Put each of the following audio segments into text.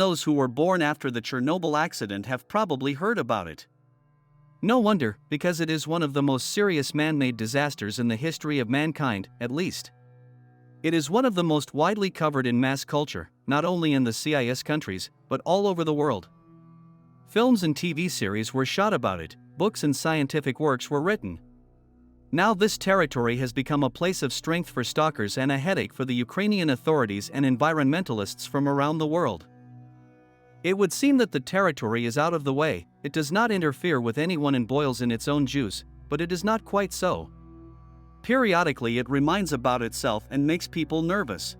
Those who were born after the Chernobyl accident have probably heard about it. No wonder, because it is one of the most serious man-made disasters in the history of mankind, at least. It is one of the most widely covered in mass culture, not only in the CIS countries, but all over the world. Films and TV series were shot about it, books and scientific works were written. Now this territory has become a place of strength for stalkers and a headache for the Ukrainian authorities and environmentalists from around the world. It would seem that the territory is out of the way, it does not interfere with anyone and boils in its own juice, but it is not quite so. Periodically it reminds about itself and makes people nervous.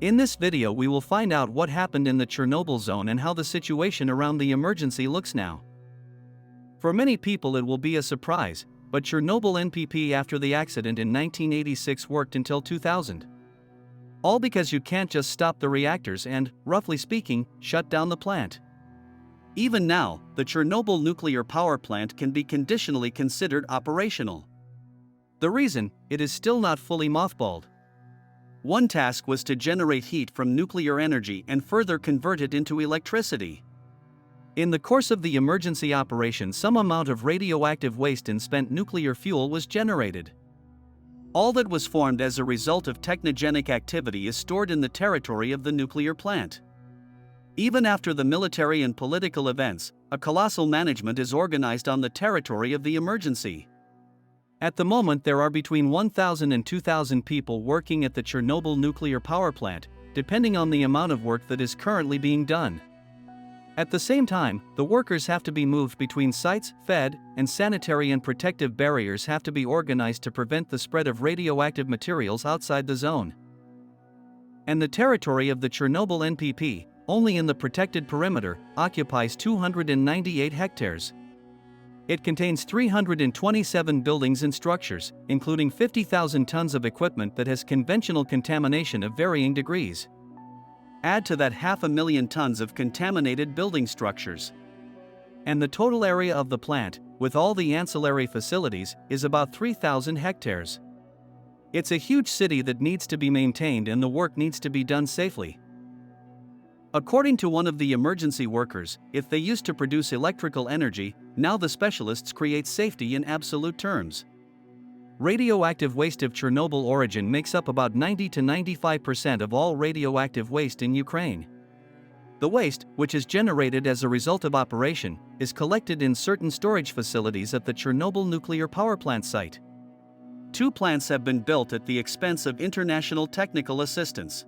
In this video we will find out what happened in the Chernobyl zone and how the situation around the emergency looks now. For many people it will be a surprise, but Chernobyl NPP after the accident in 1986 worked until 2000. All because you can't just stop the reactors and, roughly speaking, shut down the plant. Even now, the Chernobyl nuclear power plant can be conditionally considered operational. The reason, it is still not fully mothballed. One task was to generate heat from nuclear energy and further convert it into electricity. In the course of the emergency operation, some amount of radioactive waste and spent nuclear fuel was generated. All that was formed as a result of technogenic activity is stored in the territory of the nuclear plant. Even after the military and political events, a colossal management is organized on the territory of the emergency. At the moment there are between 1,000 and 2,000 people working at the Chernobyl nuclear power plant, depending on the amount of work that is currently being done. At the same time, the workers have to be moved between sites, fed, and sanitary and protective barriers have to be organized to prevent the spread of radioactive materials outside the zone. And the territory of the Chernobyl NPP, only in the protected perimeter, occupies 298 hectares. It contains 327 buildings and structures, including 50,000 tons of equipment that has conventional contamination of varying degrees. Add to that 500,000 tons of contaminated building structures. And the total area of the plant, with all the ancillary facilities, is about 3,000 hectares. It's a huge city that needs to be maintained and the work needs to be done safely. According to one of the emergency workers, if they used to produce electrical energy, now the specialists create safety in absolute terms. Radioactive waste of Chernobyl origin makes up about 90 to 95% of all radioactive waste in Ukraine. The waste, which is generated as a result of operation, is collected in certain storage facilities at the Chernobyl nuclear power plant site. 2 plants have been built at the expense of international technical assistance.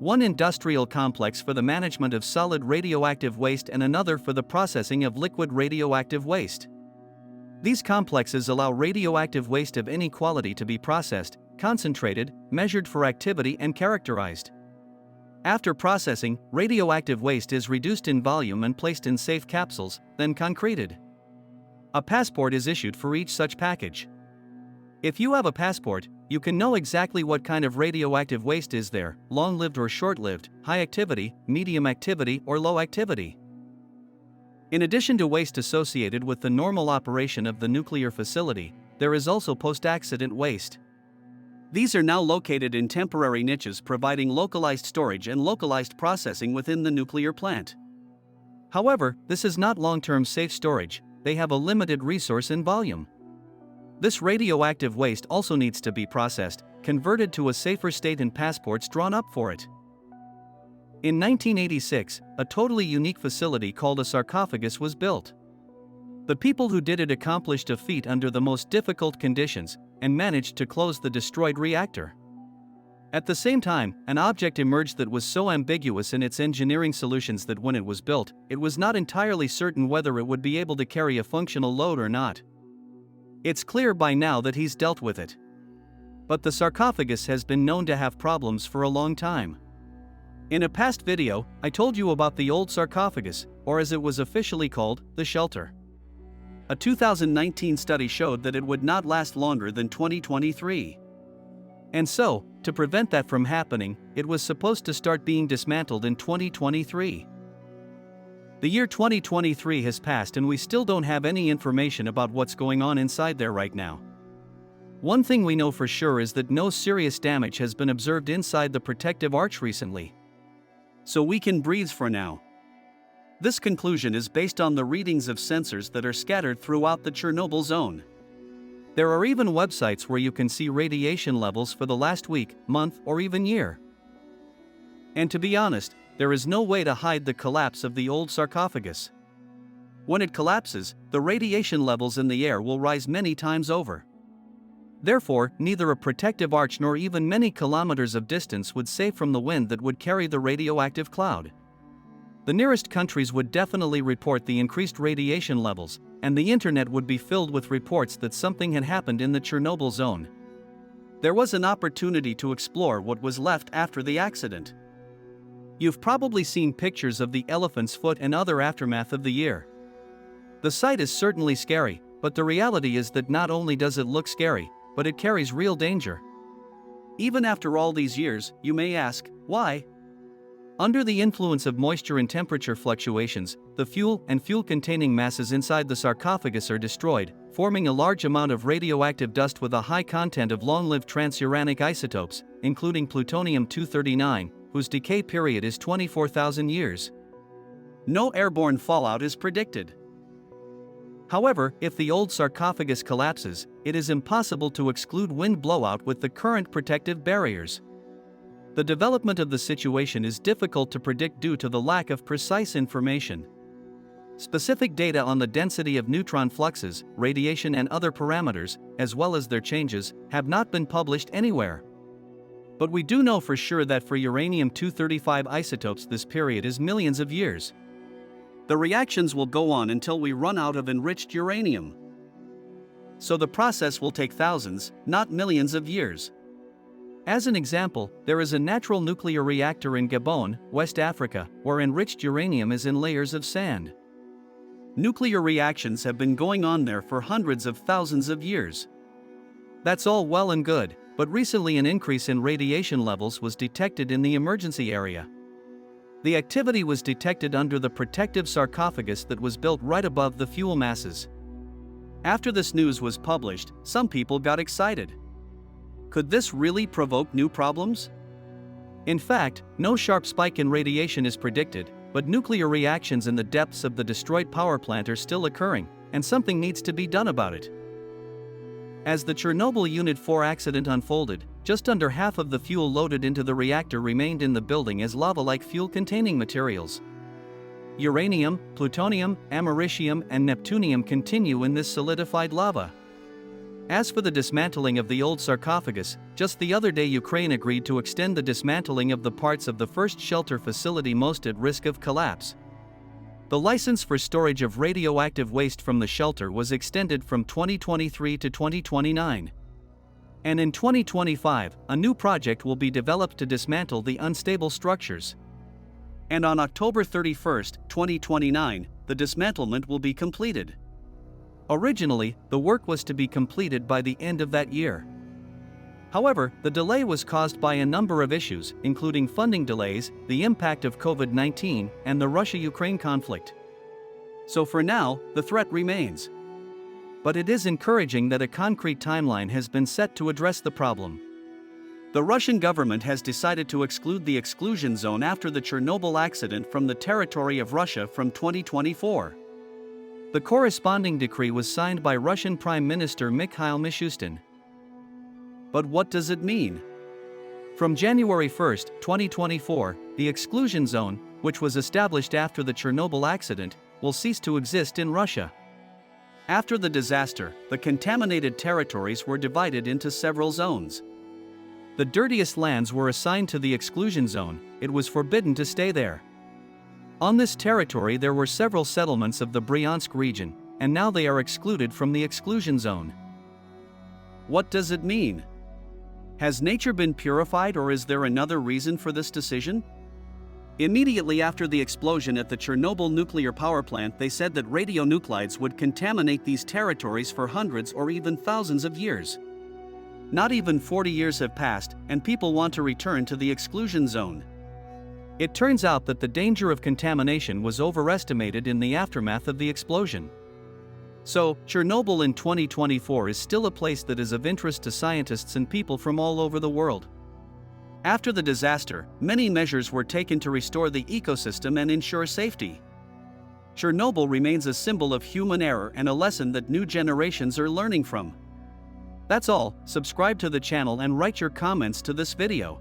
One industrial complex for the management of solid radioactive waste and another for the processing of liquid radioactive waste. These complexes allow radioactive waste of any quality to be processed, concentrated, measured for activity and characterized. After processing, radioactive waste is reduced in volume and placed in safe capsules, then concreted. A passport is issued for each such package. If you have a passport, you can know exactly what kind of radioactive waste is there, long-lived or short-lived, high activity, medium activity, or low activity. In addition to waste associated with the normal operation of the nuclear facility, there is also post-accident waste. These are now located in temporary niches providing localized storage and localized processing within the nuclear plant. However, this is not long-term safe storage, they have a limited resource and volume. This radioactive waste also needs to be processed, converted to a safer state and passports drawn up for it. In 1986, a totally unique facility called a sarcophagus was built. The people who did it accomplished a feat under the most difficult conditions, and managed to close the destroyed reactor. At the same time, an object emerged that was so ambiguous in its engineering solutions that when it was built, it was not entirely certain whether it would be able to carry a functional load or not. It's clear by now that he's dealt with it. But the sarcophagus has been known to have problems for a long time. In a past video, I told you about the old sarcophagus, or as it was officially called, the shelter. A 2019 study showed that it would not last longer than 2023. And so, to prevent that from happening, it was supposed to start being dismantled in 2023. The year 2023 has passed and we still don't have any information about what's going on inside there right now. One thing we know for sure is that no serious damage has been observed inside the protective arch recently. So we can breathe for now. This conclusion is based on the readings of sensors that are scattered throughout the Chernobyl zone. There are even websites where you can see radiation levels for the last week, month, or even year. And to be honest, there is no way to hide the collapse of the old sarcophagus. When it collapses, the radiation levels in the air will rise many times over. Therefore, neither a protective arch nor even many kilometers of distance would save from the wind that would carry the radioactive cloud. The nearest countries would definitely report the increased radiation levels, and the internet would be filled with reports that something had happened in the Chernobyl zone. There was an opportunity to explore what was left after the accident. You've probably seen pictures of the elephant's foot and other aftermath of the year. The sight is certainly scary, but the reality is that not only does it look scary, but it carries real danger. Even after all these years, you may ask, why? Under the influence of moisture and temperature fluctuations, the fuel and fuel-containing masses inside the sarcophagus are destroyed, forming a large amount of radioactive dust with a high content of long-lived transuranic isotopes, including plutonium-239, whose decay period is 24,000 years. No airborne fallout is predicted. However, if the old sarcophagus collapses, it is impossible to exclude wind blowout with the current protective barriers. The development of the situation is difficult to predict due to the lack of precise information. Specific data on the density of neutron fluxes, radiation and other parameters, as well as their changes, have not been published anywhere. But we do know for sure that for uranium-235 isotopes this period is millions of years. The reactions will go on until we run out of enriched uranium. So the process will take thousands, not millions of years. As an example, there is a natural nuclear reactor in Gabon, West Africa, where enriched uranium is in layers of sand. Nuclear reactions have been going on there for hundreds of thousands of years. That's all well and good, but recently an increase in radiation levels was detected in the emergency area. The activity was detected under the protective sarcophagus that was built right above the fuel masses. After this news was published, some people got excited. Could this really provoke new problems? In fact, no sharp spike in radiation is predicted, but nuclear reactions in the depths of the destroyed power plant are still occurring, and something needs to be done about it. As the Chernobyl Unit 4 accident unfolded, just under half of the fuel loaded into the reactor remained in the building as lava-like fuel-containing materials. Uranium, plutonium, americium, and neptunium continue in this solidified lava. As for the dismantling of the old sarcophagus, just the other day Ukraine agreed to extend the dismantling of the parts of the first shelter facility most at risk of collapse. The license for storage of radioactive waste from the shelter was extended from 2023 to 2029. And in 2025, a new project will be developed to dismantle the unstable structures. And on October 31, 2029, the dismantlement will be completed. Originally, the work was to be completed by the end of that year. However, the delay was caused by a number of issues, including funding delays, the impact of COVID-19, and the Russia-Ukraine conflict. So for now, the threat remains. But it is encouraging that a concrete timeline has been set to address the problem. The Russian government has decided to exclude the exclusion zone after the Chernobyl accident from the territory of Russia from 2024. The corresponding decree was signed by Russian Prime Minister Mikhail Mishustin. But what does it mean? From January 1, 2024, the exclusion zone, which was established after the Chernobyl accident, will cease to exist in Russia. After the disaster, the contaminated territories were divided into several zones. The dirtiest lands were assigned to the exclusion zone. It was forbidden to stay there. On this territory there were several settlements of the Bryansk region, and now they are excluded from the exclusion zone. What does it mean? Has nature been purified, or is there another reason for this decision? Immediately after the explosion at the Chernobyl nuclear power plant, they said that radionuclides would contaminate these territories for hundreds or even thousands of years. Not even 40 years have passed, and people want to return to the exclusion zone. It turns out that the danger of contamination was overestimated in the aftermath of the explosion. So, Chernobyl in 2024 is still a place that is of interest to scientists and people from all over the world. After the disaster, many measures were taken to restore the ecosystem and ensure safety. Chernobyl remains a symbol of human error and a lesson that new generations are learning from. That's all. Subscribe to the channel and write your comments to this video.